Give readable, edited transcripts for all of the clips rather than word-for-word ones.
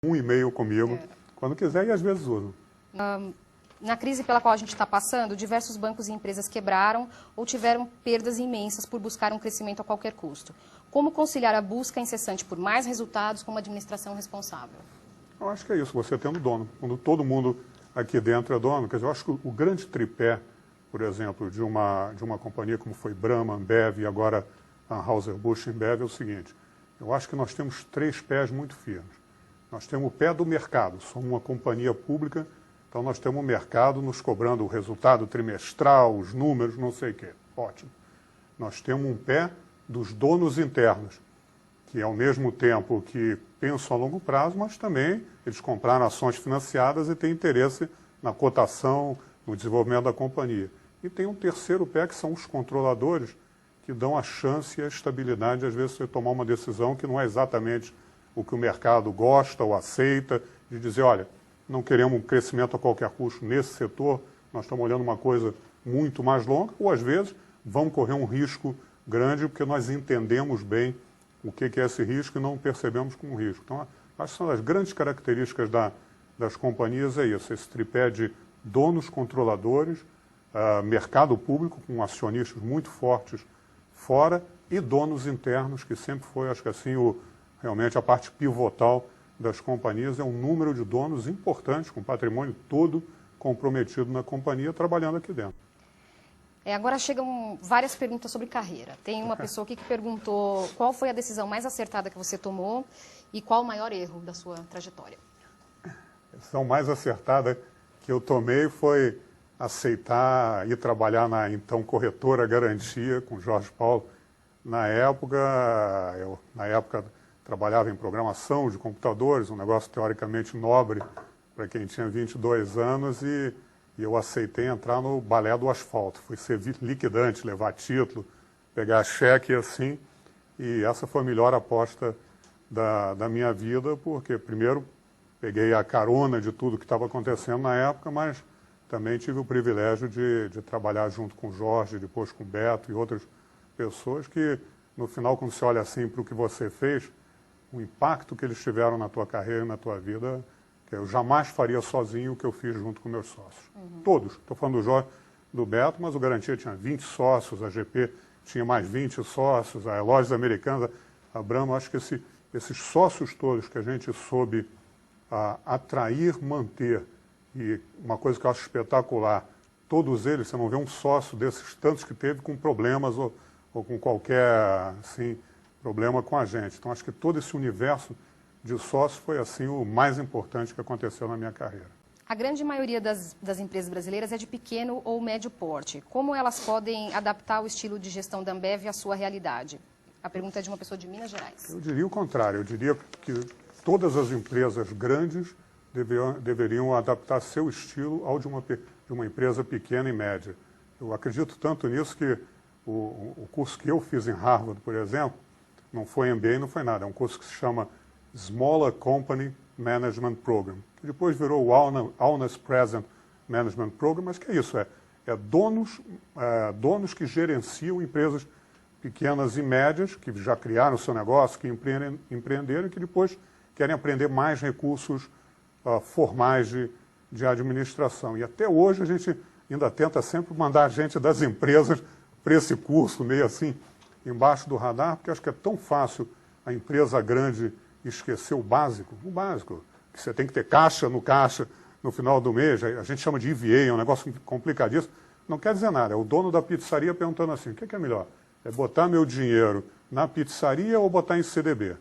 um e-mail comigo, quando quiser, e às vezes usam. Na crise pela qual a gente está passando, diversos bancos e empresas quebraram ou tiveram perdas imensas por buscar um crescimento a qualquer custo. Como conciliar a busca incessante por mais resultados com uma administração responsável? Eu acho que é isso, você tendo dono. Quando todo mundo aqui dentro é dono, quer dizer, eu acho que o grande tripé, por exemplo, de uma companhia como foi Brahma, Ambev e agora a Anheuser-Busch InBev é o seguinte: eu acho que nós temos 3 pés muito firmes. Nós temos o pé do mercado, somos uma companhia pública, então nós temos o mercado nos cobrando o resultado trimestral, os números, não sei o quê. Ótimo. Nós temos um pé dos donos internos, que ao mesmo tempo que pensam a longo prazo, mas também eles compraram ações financiadas e têm interesse na cotação, no desenvolvimento da companhia. E tem um terceiro pé, que são os controladores, que dão a chance e a estabilidade, às vezes, de você tomar uma decisão que não é exatamente o que o mercado gosta ou aceita, de dizer, olha, não queremos um crescimento a qualquer custo nesse setor, nós estamos olhando uma coisa muito mais longa, ou às vezes vamos correr um risco grande porque nós entendemos bem o que é esse risco e não percebemos como risco. Então, acho que são as grandes características das companhias, é isso, esse tripé de donos controladores, mercado público com acionistas muito fortes fora e donos internos, que sempre foi, acho que assim, realmente a parte pivotal das companhias, é um número de donos importantes, com patrimônio todo comprometido na companhia, trabalhando aqui dentro. Agora chegam várias perguntas sobre carreira. Tem uma pessoa aqui que perguntou qual foi a decisão mais acertada que você tomou e qual o maior erro da sua trajetória. A decisão mais acertada que eu tomei foi aceitar ir trabalhar na então corretora Garantia com Jorge Paulo. Na época, eu trabalhava em programação de computadores, um negócio teoricamente nobre para quem tinha 22 anos e eu aceitei entrar no balé do asfalto. Fui ser liquidante, levar título, pegar cheque assim, e essa foi a melhor aposta da minha vida, porque primeiro peguei a carona de tudo que estava acontecendo na época, mas também tive o privilégio de trabalhar junto com o Jorge, depois com o Beto e outras pessoas que, no final, quando você olha assim para o que você fez, o impacto que eles tiveram na tua carreira e na tua vida, que eu jamais faria sozinho o que eu fiz junto com meus sócios. Todos. Estou falando do Jorge, do Beto, mas o Garantia tinha 20 sócios, a GP tinha mais 20 sócios, a Lojas Americanas, a Brahma, acho que esses sócios todos que a gente soube atrair, manter, e uma coisa que eu acho espetacular, todos eles, você não vê um sócio desses tantos que teve com problemas ou com qualquer assim, problema com a gente. Então acho que todo esse universo de sócios foi assim o mais importante que aconteceu na minha carreira. A grande maioria das empresas brasileiras é de pequeno ou médio porte. Como elas podem adaptar o estilo de gestão da Ambev à sua realidade? A pergunta é de uma pessoa de Minas Gerais. Eu diria o contrário. Eu diria que todas as empresas grandes deveriam adaptar seu estilo ao de uma empresa pequena e média. Eu acredito tanto nisso que o curso que eu fiz em Harvard, por exemplo, não foi MBA, não foi nada. É um curso que se chama Smaller Company Management Program, que depois virou o Honest Present Management Program, mas que é isso, donos que gerenciam empresas pequenas e médias, que já criaram o seu negócio, que empreenderam e que depois querem aprender mais recursos formais de administração. E até hoje a gente ainda tenta sempre mandar a gente das empresas para esse curso, meio assim, embaixo do radar, porque acho que é tão fácil a empresa grande esquecer o básico, que você tem que ter caixa no final do mês, a gente chama de EVA, é um negócio complicadíssimo, não quer dizer nada, é o dono da pizzaria perguntando assim, o que é melhor? É botar meu dinheiro na pizzaria ou botar em CDB?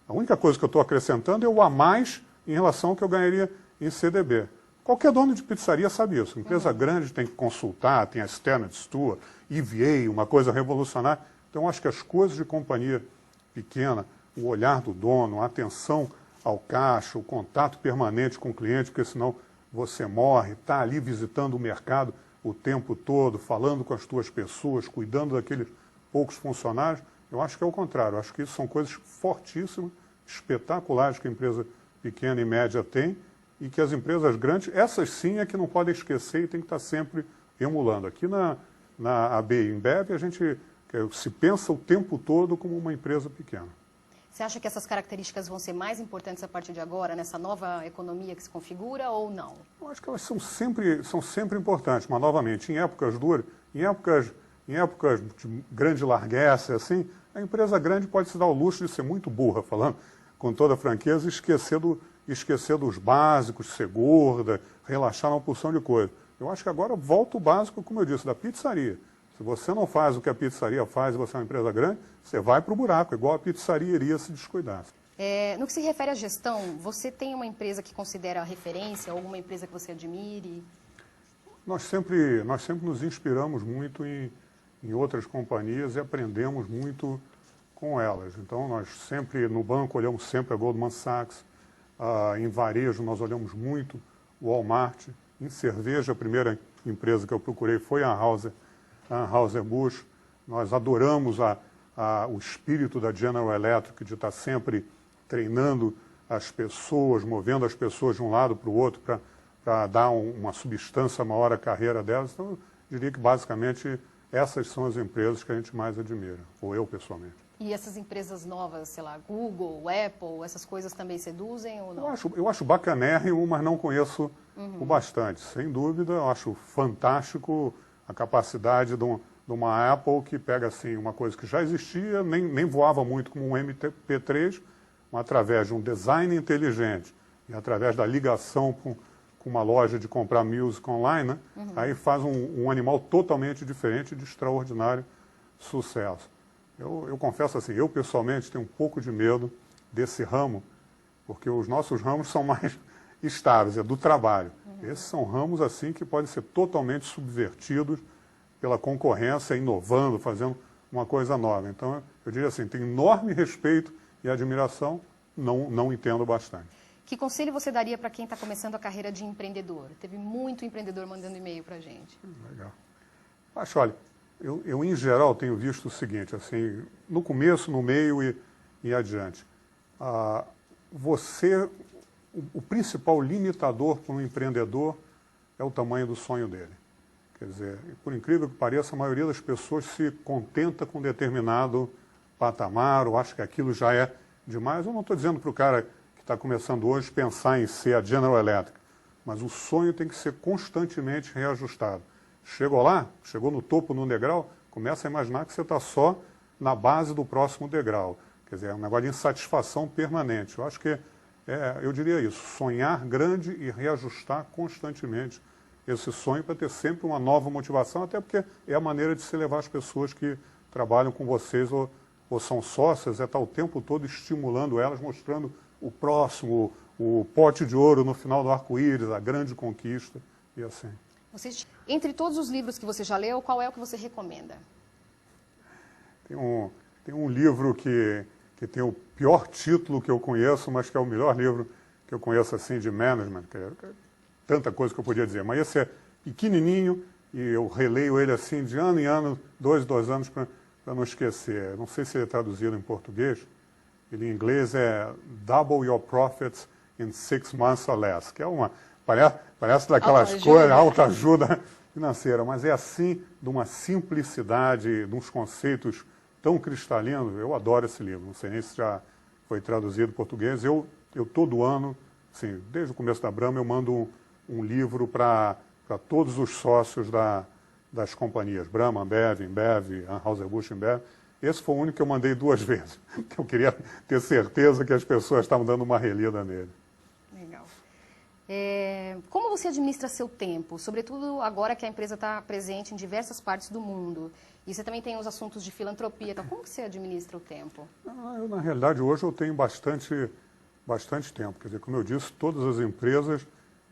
A única coisa que eu estou acrescentando é o a mais em relação ao que eu ganharia em CDB. Qualquer dono de pizzaria sabe isso. Empresa grande tem que consultar, tem a Standard Store, EVA, uma coisa revolucionária. Então, acho que as coisas de companhia pequena, o olhar do dono, a atenção ao caixa, o contato permanente com o cliente, porque senão você morre, está ali visitando o mercado o tempo todo, falando com as tuas pessoas, cuidando daqueles poucos funcionários, eu acho que é o contrário. Eu acho que isso são coisas fortíssimas, espetaculares que a empresa pequena e média tem e que as empresas grandes, essas sim é que não podem esquecer e tem que estar sempre emulando. Aqui na AB InBev a gente se pensa o tempo todo como uma empresa pequena. Você acha que essas características vão ser mais importantes a partir de agora, nessa nova economia que se configura, ou não? Eu acho que elas são sempre importantes, mas, novamente, em épocas duras, em épocas de grande largueza, assim, a empresa grande pode se dar o luxo de ser muito burra, falando com toda a franqueza, e esquecer dos básicos, ser gorda, relaxar numa porção de coisa. Eu acho que agora volta o básico, como eu disse, da pizzaria. Se você não faz o que a pizzaria faz e você é uma empresa grande, você vai para o buraco, igual a pizzaria iria se descuidasse. No que se refere à gestão, você tem uma empresa que considera referência, alguma empresa que você admire? Nós sempre nos inspiramos muito em outras companhias e aprendemos muito com elas. Então, nós sempre, no banco, olhamos sempre a Goldman Sachs, em varejo, nós olhamos muito o Walmart, em cerveja, a primeira empresa que eu procurei foi a Anheuser-Busch. Nós adoramos o espírito da General Electric de estar sempre treinando as pessoas, movendo as pessoas de um lado para o outro para dar uma substância maior à carreira delas. Então, eu diria que, basicamente, essas são as empresas que a gente mais admira, ou eu pessoalmente. E essas empresas novas, sei lá, Google, Apple, essas coisas também seduzem ou não? Eu acho bacanérrimo, mas não conheço o bastante. Sem dúvida, eu acho fantástico a capacidade de uma Apple que pega assim, uma coisa que já existia, nem voava muito como um MP3, mas através de um design inteligente e através da ligação com uma loja de comprar music online, né? Aí faz um animal totalmente diferente de extraordinário sucesso. Eu confesso assim, eu pessoalmente tenho um pouco de medo desse ramo, porque os nossos ramos são mais estáveis, é do trabalho. Esses são ramos assim que podem ser totalmente subvertidos pela concorrência, inovando, fazendo uma coisa nova. Então, eu diria assim, tenho enorme respeito e admiração, não entendo bastante. Que conselho você daria para quem está começando a carreira de empreendedor? Teve muito empreendedor mandando e-mail para a gente. Legal. Acho, olha, eu em geral tenho visto o seguinte, assim, no começo, no meio e adiante. O principal limitador para um empreendedor é o tamanho do sonho dele. Quer dizer, por incrível que pareça, a maioria das pessoas se contenta com determinado patamar, ou acha que aquilo já é demais. Eu não estou dizendo para o cara que está começando hoje pensar em ser a General Electric, mas o sonho tem que ser constantemente reajustado. Chegou no topo, no degrau, começa a imaginar que você está só na base do próximo degrau. Quer dizer, é um negócio de insatisfação permanente. Eu acho que, eu diria isso, sonhar grande e reajustar constantemente esse sonho para ter sempre uma nova motivação, até porque é a maneira de se levar as pessoas que trabalham com vocês ou são sócias, estar o tempo todo estimulando elas, mostrando o próximo, o pote de ouro no final do arco-íris, a grande conquista e assim. Entre todos os livros que você já leu, qual é o que você recomenda? Tem um livro que tem o pior título que eu conheço, mas que é o melhor livro que eu conheço assim de management, que é tanta coisa que eu podia dizer. Mas esse é pequenininho e eu releio ele assim de ano em ano, dois anos, para não esquecer. Não sei se ele é traduzido em português. Ele em inglês é Double Your Profits in 6 Months or Less, que é parece daquelas coisas, autoajuda financeira, mas é assim, de uma simplicidade, de uns conceitos tão cristalinos. Eu adoro esse livro, não sei nem se já foi traduzido em português. Eu todo ano, assim, desde o começo da Brahma, eu mando um livro para todos os sócios das companhias, Brahma, Ambev, Anheuser-Busch, Embev. Esse foi o único que eu mandei 2 vezes, que eu queria ter certeza que as pessoas estavam dando uma relida nele. Legal. Como você administra seu tempo, sobretudo agora que a empresa está presente em diversas partes do mundo? E você também tem os assuntos de filantropia. Então, como que você administra o tempo? Na realidade, hoje eu tenho bastante tempo. Quer dizer, como eu disse, todas as empresas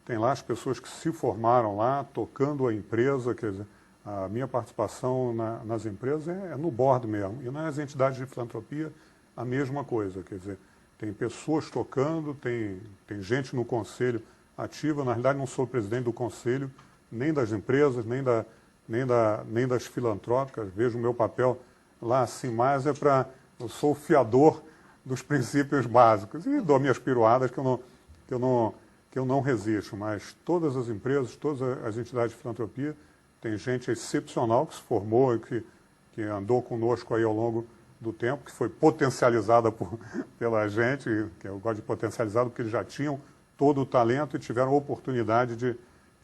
têm lá as pessoas que se formaram lá, tocando a empresa. Quer dizer, a minha participação nas empresas é no board mesmo. E nas entidades de filantropia, a mesma coisa. Quer dizer, tem pessoas tocando, tem gente no conselho ativa. Na realidade, não sou presidente do conselho, nem das empresas, nem das filantrópicas. Vejo o meu papel lá assim mais eu sou o fiador dos princípios básicos e dou minhas piruadas que eu não resisto, mas todas as empresas, todas as entidades de filantropia, tem gente excepcional que se formou e que andou conosco aí ao longo do tempo, que foi potencializada pela gente, que eu gosto de potencializado, porque eles já tinham todo o talento e tiveram a oportunidade de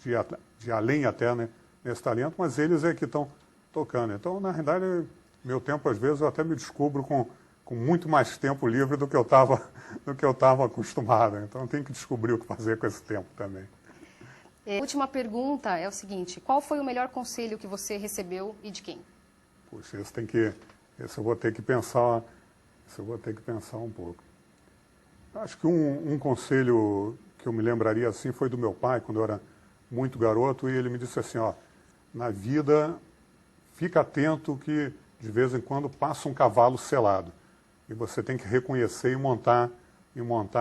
ir além até, né, nesse talento, mas eles é que estão tocando. Então, na realidade, meu tempo, às vezes, eu até me descubro com muito mais tempo livre do que eu estava acostumado. Então, eu tenho que descobrir o que fazer com esse tempo também. A última pergunta é o seguinte: qual foi o melhor conselho que você recebeu e de quem? Puxa, esse eu vou ter que pensar um pouco. Acho que um conselho que eu me lembraria assim foi do meu pai, quando eu era muito garoto, e ele me disse assim, ó, na vida, fica atento que de vez em quando passa um cavalo selado, e você tem que reconhecer e montar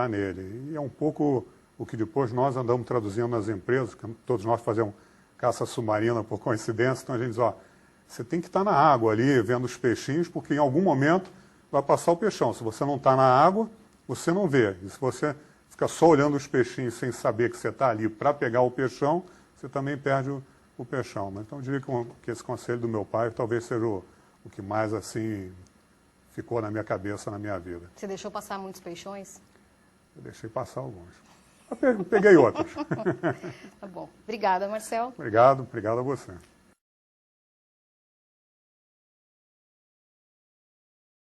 nele. E é um pouco o que depois nós andamos traduzindo nas empresas, que todos nós fazemos caça submarina por coincidência, então a gente diz, ó, você tem que estar na água ali, vendo os peixinhos, porque em algum momento vai passar o peixão. Se você não está na água, você não vê. E se você fica só olhando os peixinhos sem saber que você está ali para pegar o peixão, você também perde o peixão. Mas, então eu diria que esse conselho do meu pai talvez seja o que mais assim ficou na minha cabeça, na minha vida. Você deixou passar muitos peixões? Eu deixei passar alguns. Eu peguei outros. Tá bom. Obrigada, Marcel. Obrigado a você.